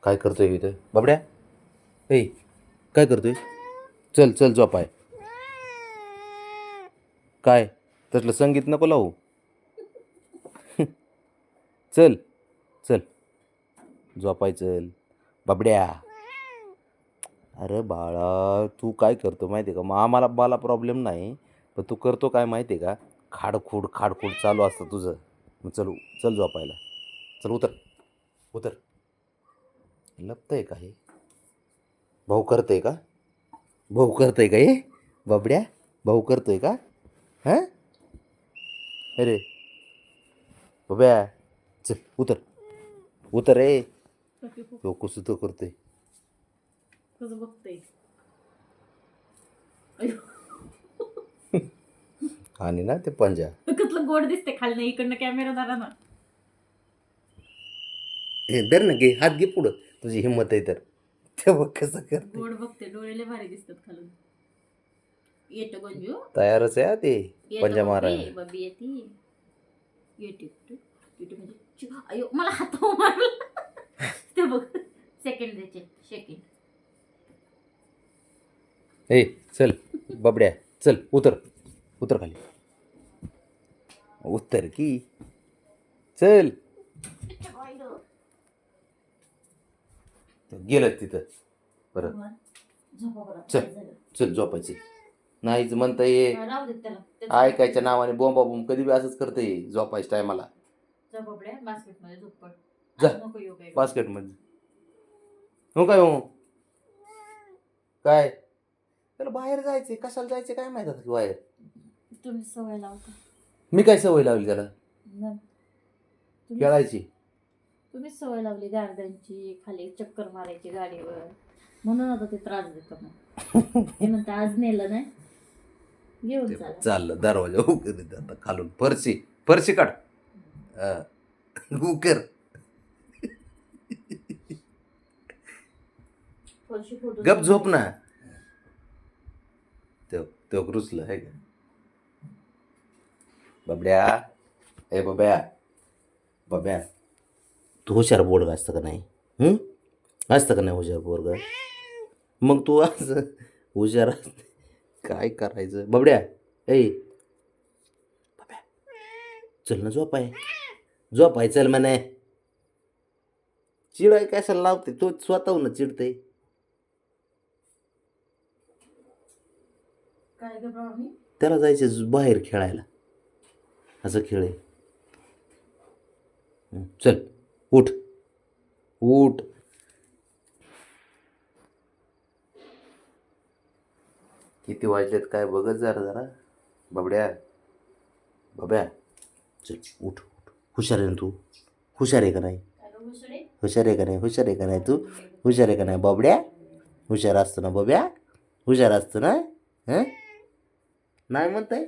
काय करतोय इथं बाबड्या? ए काय करतोय? चल चल झोपाय. काय तसलं संगीत नको लावू. चल चल झोपाय चल बाबड्या. अरे बाळा तू काय करतो माहिती आहे का? मग मला प्रॉब्लेम नाही, पण तू करतो काय माहिती आहे का? खाडखूड खाडखूड चालू असतं तुझं. मग चल चल झोपायला. चल उतर उतर. लपतंय का हे? भाऊ करतंय का? भाऊ करतंय का हे बाबड्या? भाऊ करतोय का? हां अरे बाब्या चल उतर उतर रे. तो कसं तो करतोय. कसं बघतंय. आणि ना ते पंजा कसलं गोड दिसते खाली इकडनं कॅमेरा धरा ना. हे धर ना, घे हात घे पुढं, तुझी हिंमत आहे तर. ते बघ कसं करते. गोड बघते, डोळे भारी दिसतात खालून. येतो गंजू, तयारच आहे हा ते पंजा येतो मारायला. बब्बी, बब्बी येते. येते येते म्हणजे अयो मला हात मारला. ते बघ सेकंड द्यायचे सेकंड. ए चल बाबड्या चल उतर उतर खाली. उतर की चल. गेलं तिथं परत. चल चल झोपायचे. नाहीच म्हणता ये. राहू दे त्याला. ऐकायच्या नावाने बोंबा बोंब कधी बी असंच करते झोपायच्या टायमाला. जा बबड्या बास्केटमध्ये झोप पड. जा नको येऊ काय. बास्केटमध्ये. हो काय हो काय त्याला बाहेर जायचंय, कशाला जायचं काय माहित आता बाहेर. तुम्ही सवय लावता. मी काय सवय लावली त्याला खेळायची? तुम्ही सवय लावली गार्डनची, खाली चक्कर मारायची गाडीवर, म्हणून आता ते त्रास देतो मग. ते म्हणता आज नेलं नाही घेऊन चला. चाललं दरवाजा उकर आता खालून फरशी फरशी काढ उकर. गप झोप ना. तो रुसलं आहे का बाबड्या? ए बाब्या बाब्या तू हुशार बोर्ड असतं का नाही? असतं का नाही हुशार बोर्ग? मग तू असं हुशार असते काय करायचं बाबड्या? ए बाब्या चल ना झोपाय. झोपाय चल म्हणे. चिडाय कशाला लावते तो? स्वतःहून चिडते. काय ग प्रॉब्लेम? त्याला जायचं बाहेर खेळायला. असं खेळ आहे. चल उठ उठ. किती वाजलेत काय बघत जरा जरा बाबड्या. बाब्या चल उठ उठ. हुशार आहे ना तू? हुशार आहे का नाही? हुशार आहे का नाही? हुशार आहे का नाही तू? हुशार आहे का नाही बाबड्या? हुशार असतो ना बाब्या? हुशार असतो ना? नाही म्हणताय?